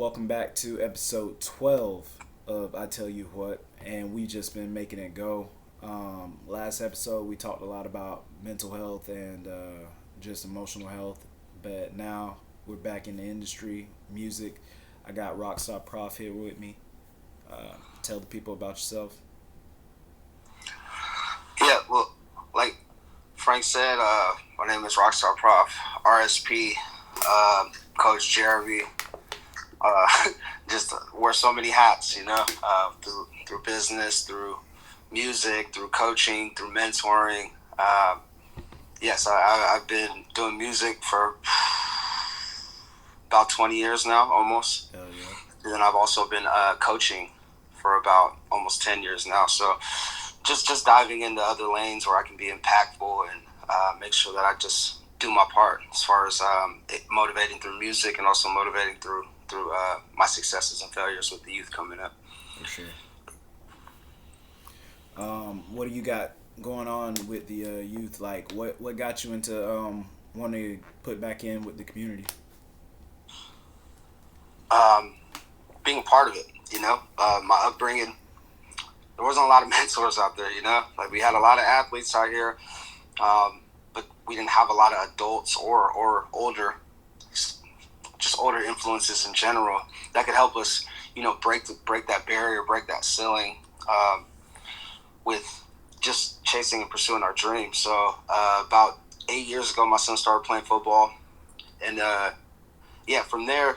Welcome back to episode 12 of I Tell You What, and we just been making it go. Last episode, we talked a lot about mental health and just emotional health, but now we're back in the industry, music. I got rockstar prof here with me. Tell the people about yourself. Yeah, well, like Frank said, my name is Rockstar Prof, RSP, Coach Jeremy. Uh, just wear so many hats, through business, through music, through coaching, through mentoring. Yes, I've been doing music for about 20 years now, almost. Hell yeah. And then I've also been coaching for about almost 10 years now. So just diving into other lanes where I can be impactful and make sure that I just do my part as far as motivating through music and also motivating through my successes and failures with the youth coming up. For sure. What do you got going on with the youth? Like, what got you into wanting to put back in with the community? Being a part of it, my upbringing, there wasn't a lot of mentors out there, like we had a lot of athletes out here, but we didn't have a lot of adults or older, just older influences in general that could help us, break that barrier, break that ceiling, with just chasing and pursuing our dreams. So about 8 years ago, my son started playing football, and from there,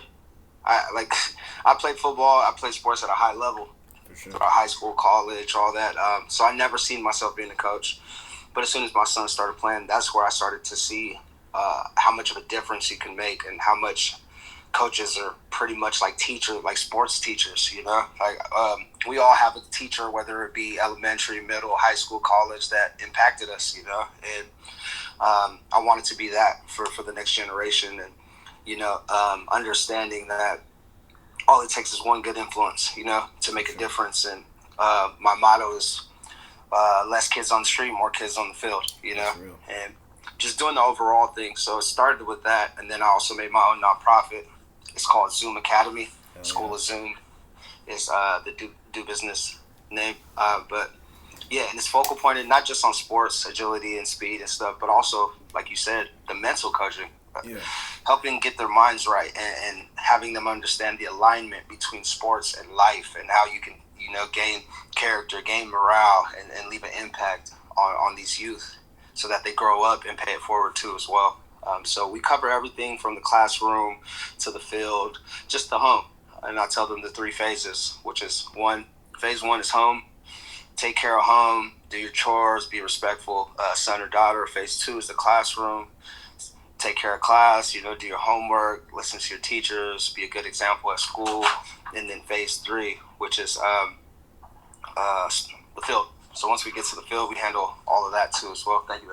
I played football. I played sports at a high level, For sure. throughout high school, college, all that. So I never seen myself being a coach. But as soon as my son started playing, that's where I started to see how much of a difference you can make and how much coaches are pretty much like teachers, like sports teachers, we all have a teacher, whether it be elementary, middle, high school, college, that impacted us, and I wanted to be that for the next generation. And, understanding that all it takes is one good influence, to make a difference. And my motto is less kids on the street, more kids on the field, That's real. and just doing the overall thing. So it started with that, and then I also made my own nonprofit. It's called Zoom Academy. Hell School yeah. of Zoom is the do business name. But yeah, and it's focal pointed not just on sports, agility, and speed and stuff, but also, like you said, the mental coaching. Yeah. Helping get their minds right and having them understand the alignment between sports and life and how you can, gain character, gain morale, and leave an impact on these youth so that they grow up and pay it forward too as well. So we cover everything from the classroom to the field, just the home. And I tell them the three phases, which is phase one is home, take care of home, do your chores, be respectful, son or daughter. Phase two is the classroom. Take care of class, do your homework, listen to your teachers, be a good example at school. And then phase three, which is the field. So once we get to the field, we handle all of that too as well. Thank you.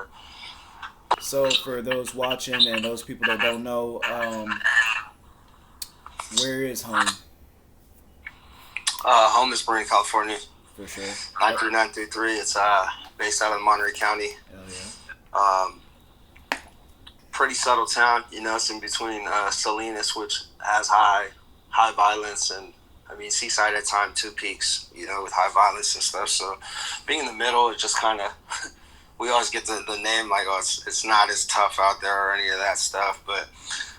So for those watching and those people that don't know, where is home? Home is Marin, California, For sure. 93933. It's based out of Monterey County. Hell yeah. Um, Pretty subtle town, it's in between Salinas, which has high violence, and Seaside at time two peaks, with high violence and stuff. So being in the middle, it just kind of we always get the name like, oh, it's not as tough out there or any of that stuff. But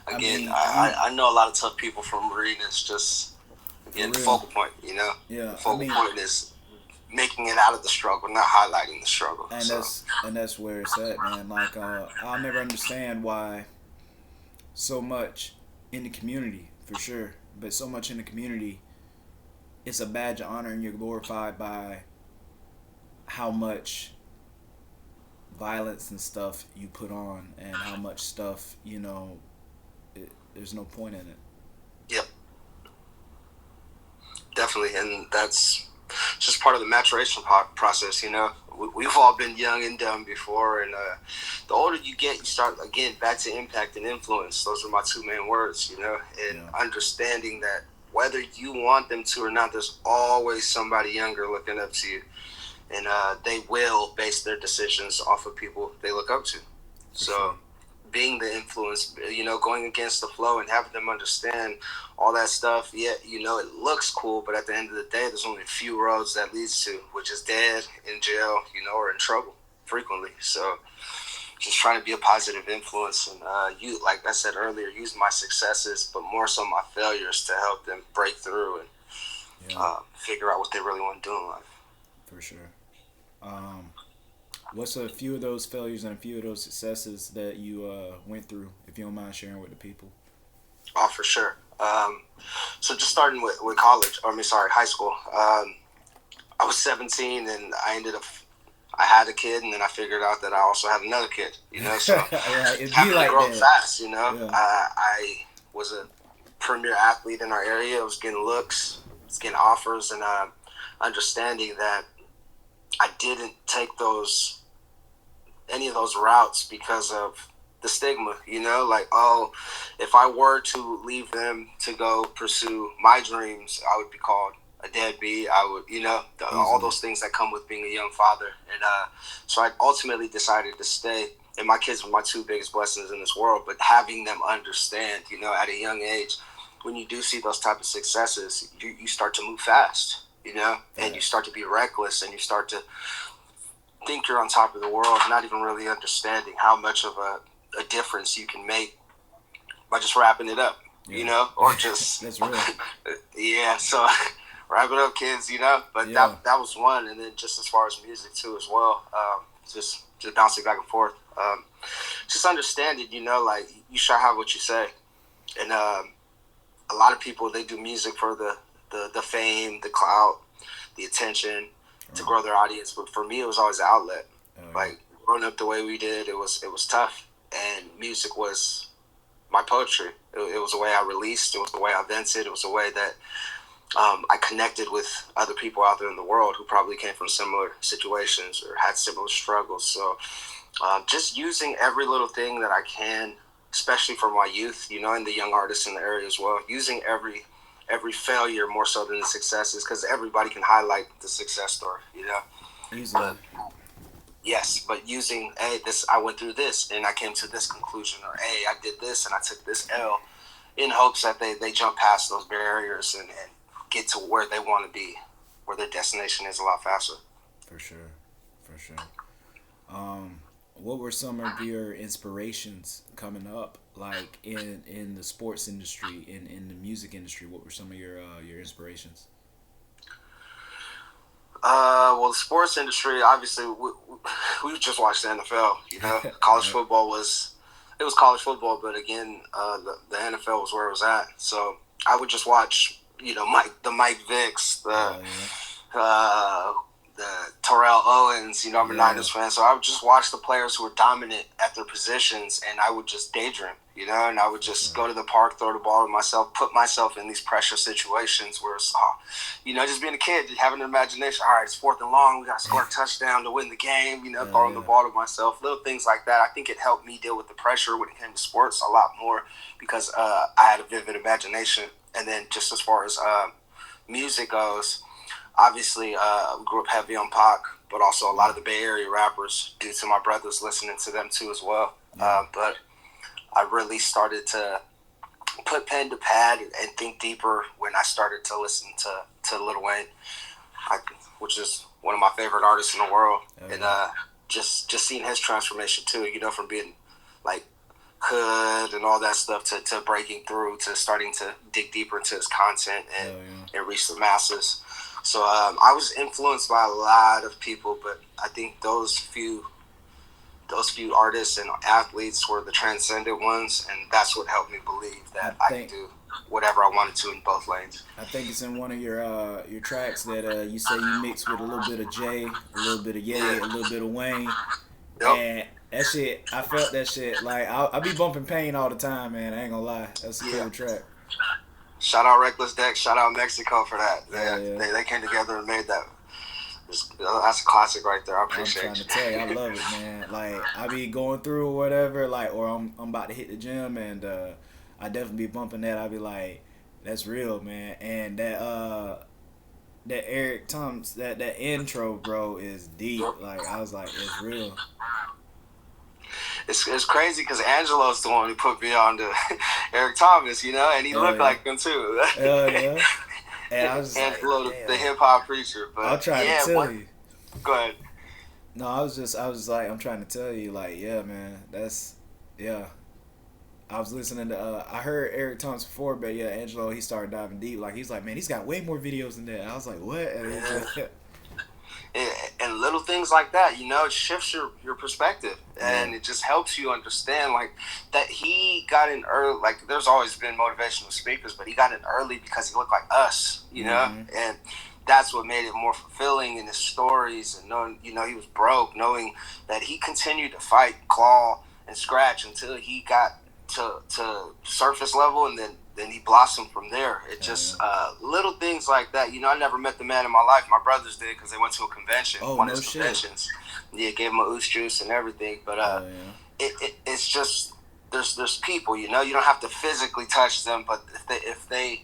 again, I know a lot of tough people from Marine. It's just again the focal point, Yeah. The focal point is making it out of the struggle, not highlighting the struggle. And that's where it's at, man. Like, I'll never understand why so much in the community, for sure, but so much in the community, it's a badge of honor and you're glorified by how much violence and stuff you put on and how much stuff, there's no point in it. Yep, definitely, and that's just part of the maturation process. We've all been young and dumb before, and the older you get, you start again back to impact and influence. Those are my two main words, and understanding that whether you want them to or not, there's always somebody younger looking up to you, and they will base their decisions off of people they look up to. So being the influence, going against the flow and having them understand all that stuff. Yeah, it looks cool, but at the end of the day, there's only a few roads that leads to, which is dead, in jail, or in trouble frequently. So just trying to be a positive influence, and like I said earlier, use my successes, but more so my failures, to help them break through and figure out what they really want to do in life. For sure. Um, what's a few of those failures and a few of those successes that you went through, if you don't mind sharing with the people? Oh, for sure. So just starting with college, high school. I was 17, and I had a kid, and then I figured out that I also had another kid. So Yeah, it'd be having to like grow up that. fast. Yeah. I was a premier athlete in our area. I was getting looks, I was getting offers, and understanding that I didn't take any of those routes because of the stigma, like, oh, if I were to leave them to go pursue my dreams, I would be called a deadbeat. I would, all Easily. those things that come with being a young father. And so I ultimately decided to stay. And my kids were my two biggest blessings in this world. But having them understand, at a young age, when you do see those type of successes, you start to move fast, and you Facts. start to be reckless, and you start to think you're on top of the world, not even really understanding how much of a difference you can make by just wrapping it up, Yeah. or just That's real. yeah. So wrap it up, kids, But Yeah. that was one, and then just as far as music too, as well. Just bouncing back and forth. Just understanding, like you should have what you say, and a lot of people, they do music for the fame, the clout, the attention, to Right. grow their audience. But for me, it was always an outlet. Oh yeah. Like growing up the way we did, it was tough, and music was my poetry. It was a way I released. It was the way I vented. It was a way that I connected with other people out there in the world who probably came from similar situations or had similar struggles. So just using every little thing that I can, especially for my youth, and the young artists in the area as well. Using every failure more so than the successes, because everybody can highlight the success story. Easily. But yes, but using, hey, this, I went through this and I came to this conclusion, or hey, I did this and I took this L, in hopes that they jump past those barriers and get to where they want to be, where their destination is a lot faster. For sure. For sure. Um, what were some of your inspirations coming up, like in the sports industry, in the music industry? What were some of your inspirations? Well, the sports industry, obviously, we just watched the NFL. College Right. football was college football, but again, the NFL was where it was at. So I would just watch, Mike Vicks, Hell yeah. uh, the Terrell Owens. I'm a Yeah. Niners fan, so I would just watch the players who were dominant at their positions, and I would just daydream, and I would For just sure. go to the park, throw the ball to myself, put myself in these pressure situations where it's, just being a kid, just having an imagination. All right, it's 4th and long, we got to score a touchdown to win the game. Hell Throwing the yeah. ball to myself, little things like that. I think it helped me deal with the pressure when it came to sports a lot more because I had a vivid imagination. And then just as far as music goes, obviously, we grew up heavy on Pac, but also a lot Yeah. of the Bay Area rappers, due to my brothers listening to them too as well. Yeah. But I really started to put pen to pad and think deeper when I started to listen to Lil Wayne, I, which is one of my favorite artists in the world, Hell and yeah. just seeing his transformation too. From being like hood and all that stuff to breaking through to starting to dig deeper into his content and, Hell yeah. and reach the masses. So I was influenced by a lot of people, but I think those few artists and athletes were the transcendent ones, and that's what helped me believe I that I could think do whatever I wanted to in both lanes. I think it's in one of your tracks that you say you mix with a little bit of Jay, a little bit of Ye, a Yeah. little bit of Wayne, Yep. and that shit. I felt that shit. Like I be bumping Pain all the time, man. I ain't gonna lie. That's a Yeah. cool track. Shout out Reckless Deck. Shout out Mexico for that. Hell yeah. They came together and made that. That's a classic right there. I I'm trying appreciate to you. tell you, I love it, man. Like I be going through or whatever, like, or I'm about to hit the gym, and I definitely be bumping that. I be like, that's real, man. And that Eric Thomas, that intro, bro, is deep. Yep. Like I was like, it's real. it's crazy because Angelo's the one who put me on to Eric Thomas, and he looked Yeah. like him too. Yeah. And I was just like, Angelo, the damn. hip hop preacher. I'm But trying to yeah, tell you. go ahead. No, I was like, I'm trying to tell you, like, yeah, man, yeah. I was listening to, I heard Eric Thomas before, but yeah, Angelo, he started diving deep. Like, he's like, man, he's got way more videos than that. I was like, what? And he's Yeah. like, And little things like that, it shifts your perspective, and yeah. it just helps you understand, like, that he got in early. Like, there's always been motivational speakers, but he got in early because he looked like us, Mm-hmm. and that's what made it more fulfilling in his stories. And knowing, he was broke, knowing that he continued to fight, claw, and scratch until he got to surface level, and then he blossomed from there. It just little things like that. I never met the man in my life. My brothers did because they went to a convention, Oh, one of no his shit. conventions. Yeah, gave him a oos juice and everything. But it's just there's people. You don't have to physically touch them, but if they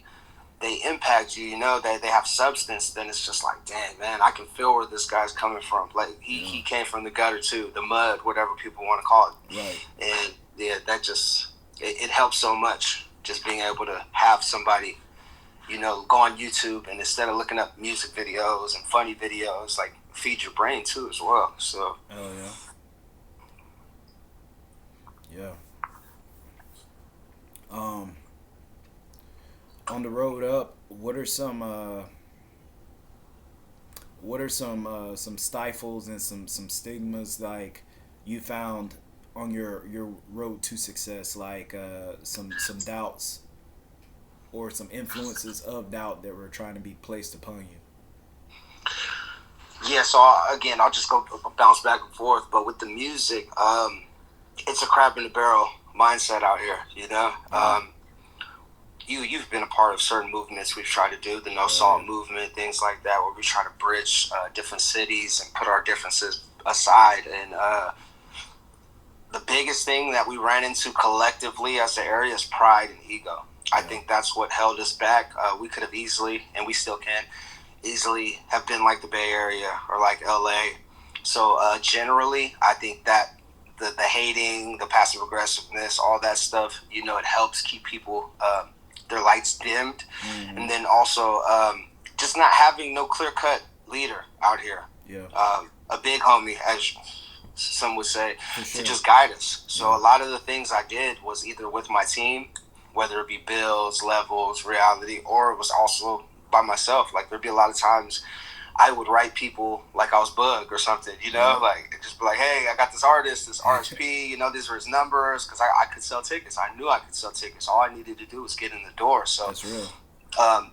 impact you, they have substance, then it's just like, damn, man, I can feel where this guy's coming from. Like, he came from the gutter too, the mud, whatever people want to call it. Right. And yeah, that just it helps so much, just being able to have somebody, go on YouTube, and instead of looking up music videos and funny videos, like, feed your brain too as well. So Oh, yeah. Yeah. On the road up, what are some stifles and some stigmas like you found on your road to success, like some doubts or some influences of doubt that were trying to be placed upon you? yeah, so again, I'll just go bounce back and forth. But with the music, it's a crab in the barrel mindset out here. You've been a part of certain movements we've tried to do, the no salt movement, things like that, where we try to bridge different cities and put our differences aside. And the biggest thing that we ran into collectively as an area is pride and ego. I think that's what held us back. We could have easily, and we still can, easily have been like the Bay Area or like LA. So generally, I think that the hating, the passive aggressiveness, all that stuff, it helps keep people their lights dimmed. Mm-hmm. And then also just not having no clear cut leader out here. Yeah. A big homie, as some would say, For sure. to just guide us. So a lot of the things I did was either with my team, whether it be bills, levels, reality, or it was also by myself. Like, there'd be a lot of times I would write people like I was Bug or something, like, just be like, hey, I got this artist, this RSP, these are his numbers, because I could sell tickets. I knew I could sell tickets. All I needed to do was get in the door. So That's real.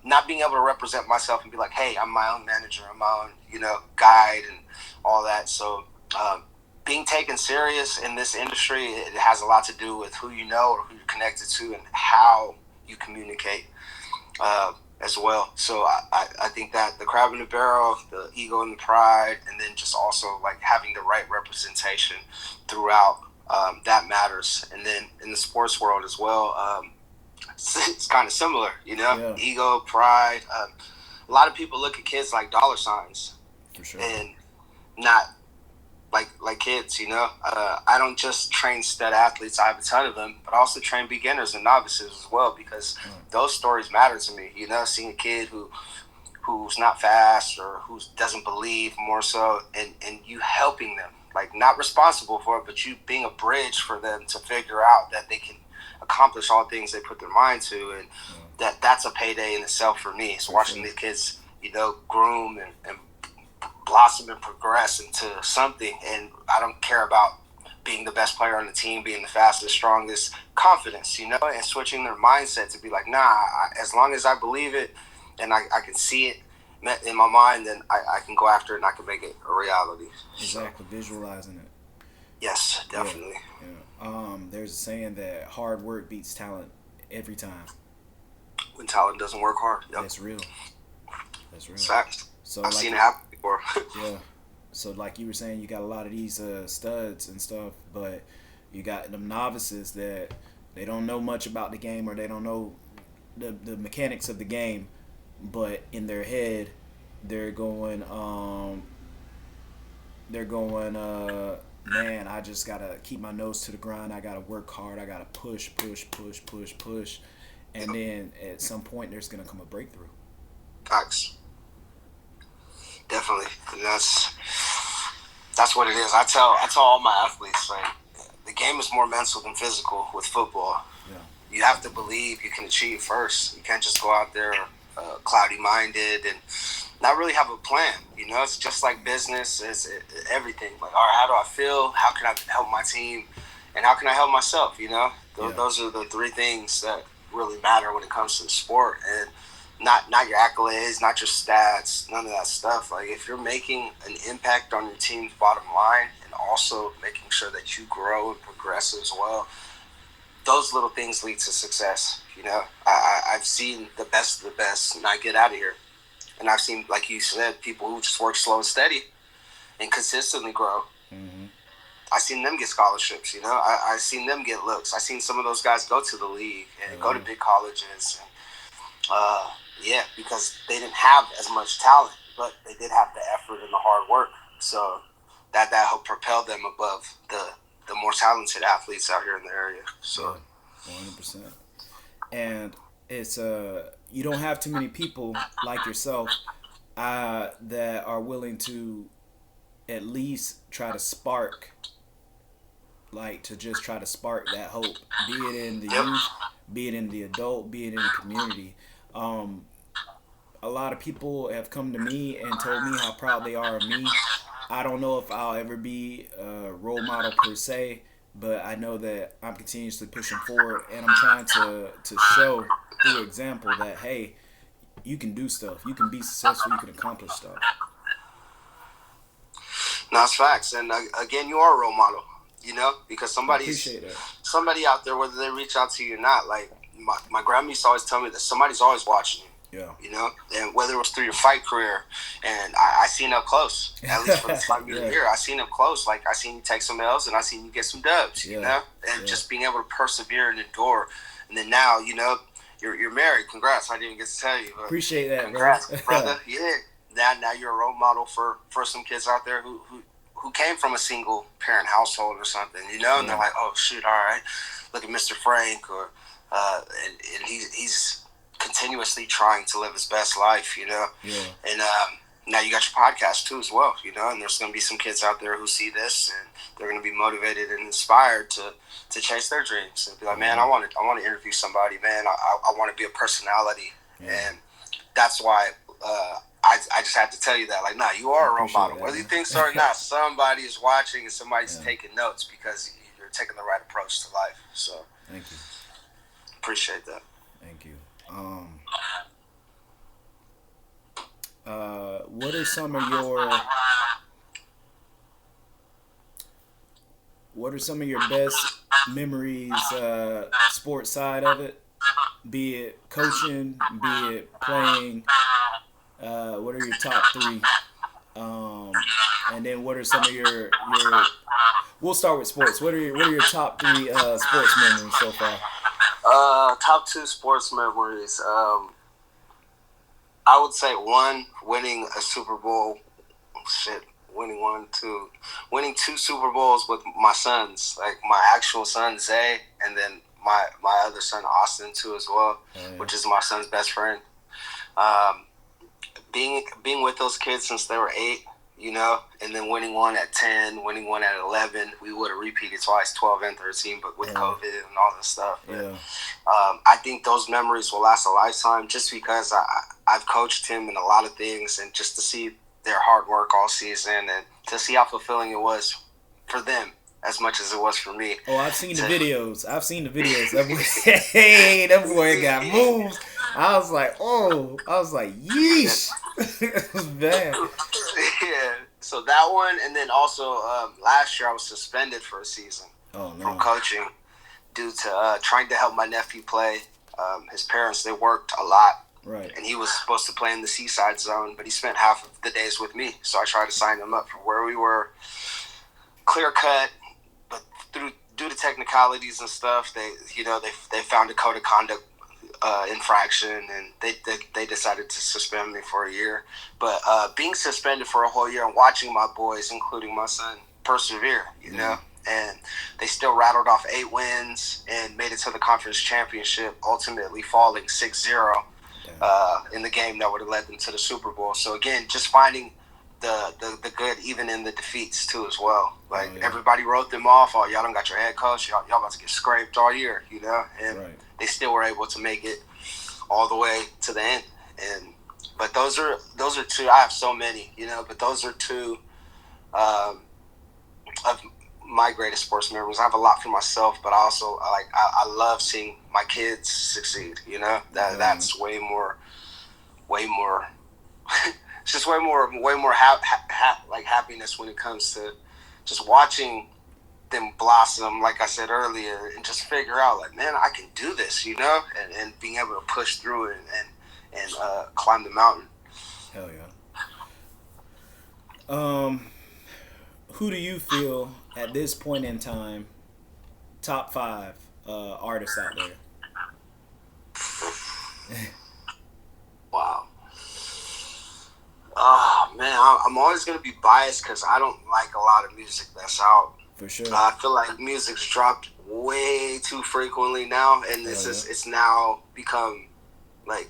not being able to represent myself and be like, hey, I'm my own manager, I'm my own, guide and all that. So being taken serious in this industry, it has a lot to do with who you know or who you're connected to and how you communicate as well. So I think that the crab in the barrel, the ego and the pride, and then just also like having the right representation throughout, that matters. And then in the sports world as well, it's kind of similar, ego, pride. A lot of people look at kids like dollar signs. For sure. And not like kids, I don't just train stud athletes. I have a ton of them, but I also train beginners and novices as well, because those stories matter to me. Seeing a kid who's not fast or who doesn't believe, more so, and you helping them, like, not responsible for it, but you being a bridge for them to figure out that they can accomplish all things they put their mind to, and that's a payday in itself for me. It's watching these kids, groom and blossom and progress into something. And I don't care about being the best player on the team, being the fastest, strongest. Confidence, and switching their mindset to be like, nah, as long as I believe it and I can see it in my mind, then I can go after it and I can make it a reality. Exactly. So, visualizing it. Yes, definitely. Yeah. There's a saying that hard work beats talent every time. When talent doesn't work hard. Yep. That's real. Facts. So I've seen it happen before. Yeah. So like you were saying, you got a lot of these studs and stuff, but you got them novices that they don't know much about the game, or they don't know the mechanics of the game, but in their head they're going man, I just gotta keep my nose to the grind. I gotta work hard. I gotta push, push, push, push, push, and then at some point there's gonna come a breakthrough. Facts. Definitely. And that's what it is. I tell all my athletes, like, the game is more mental than physical with football. Yeah. You have to believe you can achieve first. You can't just go out there cloudy minded and not really have a plan. It's just like business. It's everything. Like, all right, how do I feel? How can I help my team? And how can I help myself? Those are the three things that really matter when it comes to the sport. And not your accolades, not your stats, none of that stuff. Like, if you're making an impact on your team's bottom line and also making sure that you grow and progress as well, those little things lead to success. I've seen the best of the best not get out of here. And I've seen, like you said, people who just work slow and steady and consistently grow. Mm-hmm. I've seen them get scholarships, I've seen them get looks. I've seen some of those guys go to the league and go to big colleges. And, because they didn't have as much talent, but they did have the effort and the hard work. So that helped propel them above the more talented athletes out here in the area. So, 100%. And it's you don't have too many people like yourself that are willing to at least try to spark, like, to just try to spark that hope, be it in the youth, be it in the adult, be it in the community. A lot of people have come to me and told me how proud they are of me. I don't know if I'll ever be a role model per se, but I know that I'm continuously pushing forward, and I'm trying to show through example that, hey, you can do stuff, you can be successful, you can accomplish stuff. No, it's facts. And again, you are a role model, because somebody out there, whether they reach out to you or not, like my grandma used to always tell me that somebody's always watching you. Yeah. And whether it was through your fight career, and I seen up close, at least for the time you're here, I seen up close. Like, I seen you take some L's and I seen you get some dubs, and just being able to persevere and endure. And then now, you're married. Congrats. I didn't get to tell you. But appreciate that. Congrats, brother. Yeah. Now you're a role model for some kids out there who came from a single parent household or something, and they're like, oh shoot, all right, look at Mr. Frank, or and he's continuously trying to live his best life, And now you got your podcast too as well, And there's going to be some kids out there who see this and they're going to be motivated and inspired to chase their dreams and be like, man, I want to interview somebody, man. I want to be a personality, and that's why. I just have to tell you that, like, nah, you are a role model. Whether you think so or not, somebody is watching and somebody's taking notes because you're taking the right approach to life. So, thank you. Appreciate that. Thank you. What are some of your best memories, sports side of it? Be it coaching, be it playing. What are your top three? And then what are some of your? We'll start with sports. What are your top three sports memories so far? Top two sports memories. I would say one, winning a Super Bowl. Winning two Super Bowls with my sons, like my actual son Zay, and then my other son Austin too as well, which is my son's best friend. Being with those kids since they were 8, and then winning one at 10, winning one at 11. We would have repeated twice, 12 and 13, but with COVID and all this stuff. Yeah. I think those memories will last a lifetime just because I've coached him in a lot of things, and just to see their hard work all season and to see how fulfilling it was for them as much as it was for me. Oh, I've seen the videos. That boy got moves. I was like, yeesh. It was bad. Yeah. So that one, and then also last year I was suspended for a season from coaching due to trying to help my nephew play. His parents, they worked a lot. Right. And he was supposed to play in the Seaside Zone, but he spent half of the days with me. So I tried to sign him up for where we were clear cut, but due to technicalities and stuff, they found a code of conduct infraction, and they decided to suspend me for a year. But being suspended for a whole year and watching my boys, including my son, persevere, you know. And they still rattled off 8 wins and made it to the conference championship, ultimately falling 6-0 in the game that would have led them to the Super Bowl. So again, just finding the good even in the defeats too as well. Like everybody wrote them off. Oh, y'all don't got your head coach. Y'all about to get scraped all year, you know. And they still were able to make it all the way to the end. But those are two. I have so many, you know. But those are two of my greatest sports memories. I have a lot for myself, but I love seeing my kids succeed. You know, that's way more. It's just way more like happiness when it comes to just watching them blossom, like I said earlier, and just figure out like, man, I can do this, you know, and being able to push through it and climb the mountain. Hell yeah. Who do you feel at this point in time top 5 artists out there? Wow. Oh man, I'm always gonna be biased because I don't like a lot of music that's out. For sure. I feel like music's dropped way too frequently now, and it's now become like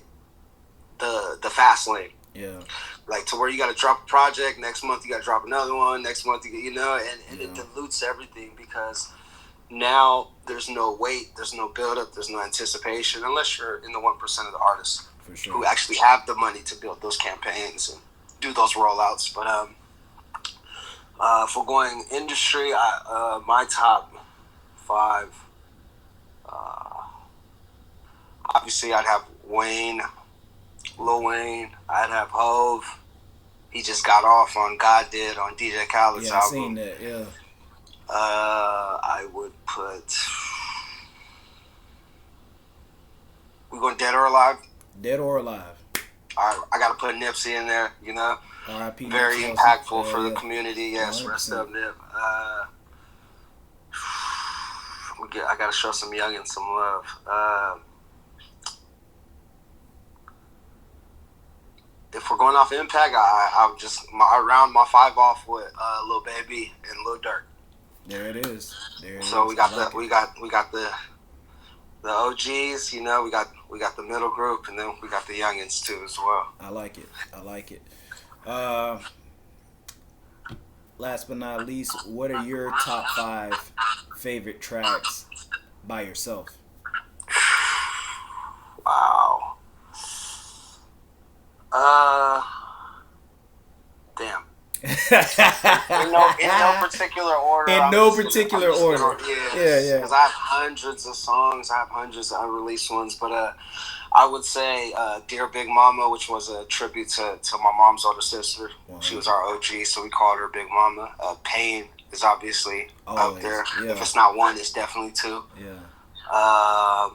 the fast lane. Yeah. Like to where you got to drop a project next month, you got to drop another one next month, you know, and it dilutes everything because now there's no wait, there's no build up, there's no anticipation unless you're in the 1% of the artists who actually have the money to build those campaigns and do those rollouts. But for going industry, my top 5, obviously I'd have Lil Wayne. I'd have Hove. He just got off on God Did on DJ Khaled's album. Yeah, I seen that. Yeah. I would put. We going Dead or Alive? Dead or Alive. All right, I got to put Nipsey in there. You know, R.I.P. Very Nipsey impactful for the community. Yes, 100%. Rest up, Nip. I got to show some youngins some love. If we're going off impact, I round my 5 off with Lil Baby and Lil Durk. There it is. So we got the OGs, you know, we got the middle group, and then we got the youngins too as well. I like it. Last but not least, what are your top 5 favorite tracks by yourself? Wow. Damn. in no particular order. In no particular order. Yeah. Because I have hundreds of songs. I have hundreds of unreleased ones. But I would say Dear Big Mama, which was a tribute to my mom's older sister. Wow. She was our OG, so we called her Big Mama. Pain is obviously up there. Yeah. If it's not 1, it's definitely 2. Yeah. I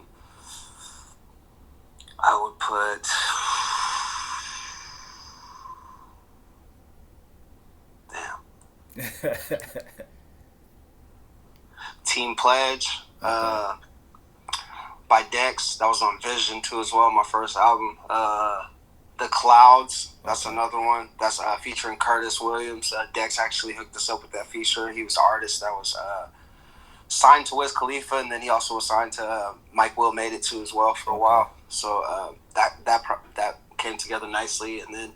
would put... Team Pledge by Dex. That was on Vision too as well, my first album. The Clouds, that's another one. That's featuring Curtis Williams. Dex actually hooked us up with that feature. He was the artist that was signed to Wiz Khalifa, and then he also was signed to Mike Will Made It too as well for a while. So that came together nicely. And then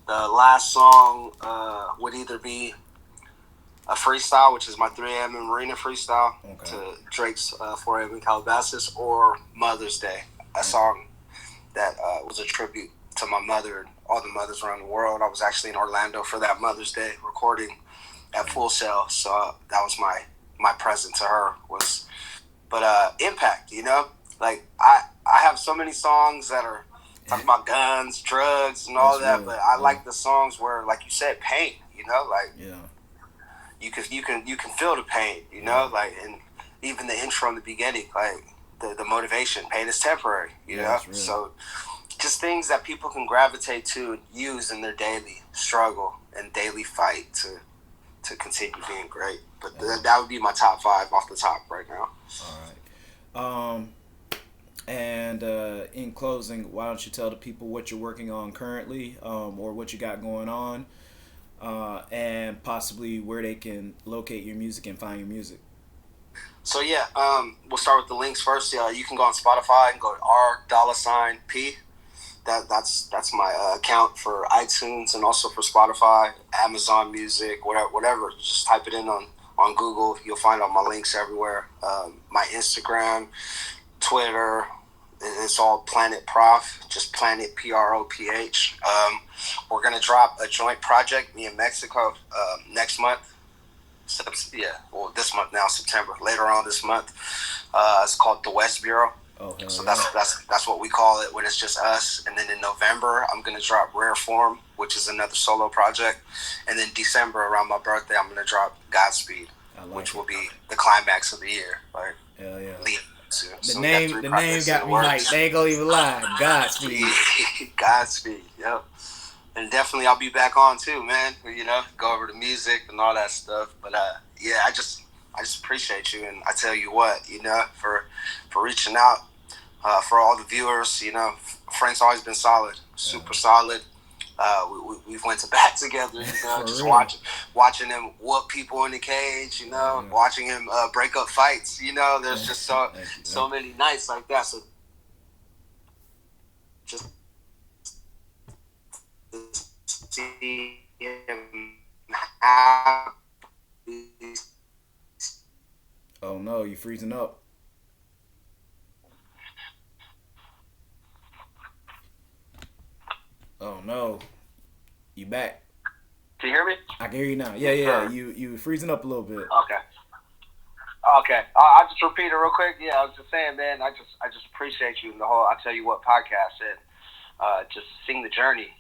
the last song would either be a freestyle, which is my 3 a.m. in Marina freestyle to Drake's 4 a.m. in Calabasas, or Mother's Day, a song that was a tribute to my mother and all the mothers around the world. I was actually in Orlando for that Mother's Day recording at Full Sail, so that was my present to her. But impact, you know, like I have so many songs that are talking about guns, drugs, and all that, but I like the songs where, like you said, pain, you know, like you can feel the pain, you know, like, and even the intro in the beginning, like the motivation, pain is temporary, you know, so just things that people can gravitate to and use in their daily struggle and daily fight to continue being great. But that would be my top 5 off the top right now. All right. And in closing, why don't you tell the people what you're working on currently, or what you got going on, and possibly where they can locate your music and find your music. So yeah, we'll start with the links first. You can go on Spotify and go to R$P. That's my account for iTunes and also for Spotify, Amazon Music, whatever. Just type it in on Google. You'll find all my links everywhere. My Instagram, Twitter, it's all Planet Prof, just Planet PROPH. We're gonna drop a joint project, me and Mexico, next month. This month now, September. Later on this month, it's called the West Bureau. Oh, hell So yeah. that's what we call it when it's just us. And then in November, I'm gonna drop Rare Form, which is another solo project. And then December, around my birthday, I'm gonna drop Godspeed, which will be the climax of the year. Like, hell yeah. So the name got me hyped. They ain't gonna even lie. Godspeed. Godspeed. Yep. And definitely, I'll be back on too, man. Go over the music and all that stuff. But yeah, I just appreciate you, and I tell you what, for reaching out, for all the viewers, Frank's always been solid, super solid. We've went to bat together, just watching him whoop people in the cage, watching him break up fights. There's just so many nights like that. So just see him happy. Oh no, you freezing up. Oh no, you back? Can you hear me? I can hear you now. Yeah. You freezing up a little bit. Okay. I'll just repeat it real quick. Yeah, I was just saying, man. I just appreciate you and the whole "I Tell You What" podcast, and just seeing the journey.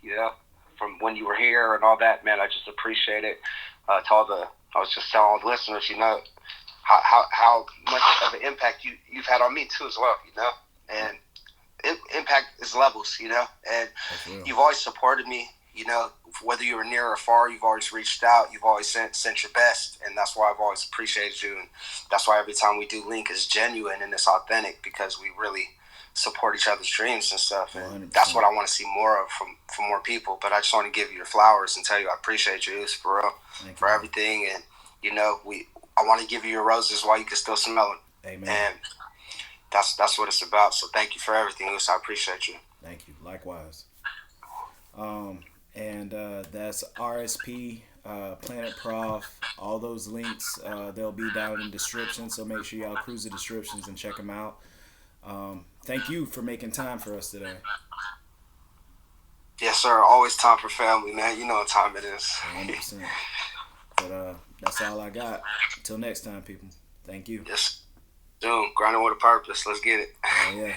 From when you were here and all that, man. I just appreciate it. I was just telling all the listeners, how much of an impact you've had on me too as well. And impact is levels. And you've always supported me. Whether you were near or far, you've always reached out. You've always sent your best, and that's why I've always appreciated you. And that's why every time we do link, it's genuine and it's authentic because we really support each other's dreams and stuff. And 100%. That's what I want to see more of from more people. But I just want to give you your flowers and tell you I appreciate you. It's for real, for everything. And I want to give you your roses while you can still smell them. Amen. And that's what it's about. So thank you for everything, Us. I appreciate you. Thank you. Likewise. And that's RSP, Planet Prof. All those links, they'll be down in the description. So make sure y'all cruise the descriptions and check them out. Thank you for making time for us today. Yes, sir. Always time for family, man. You know what time it is. 100%. But that's all I got. Until next time, people. Thank you. Yes. Doom. Grinding with a purpose. Let's get it. Yeah.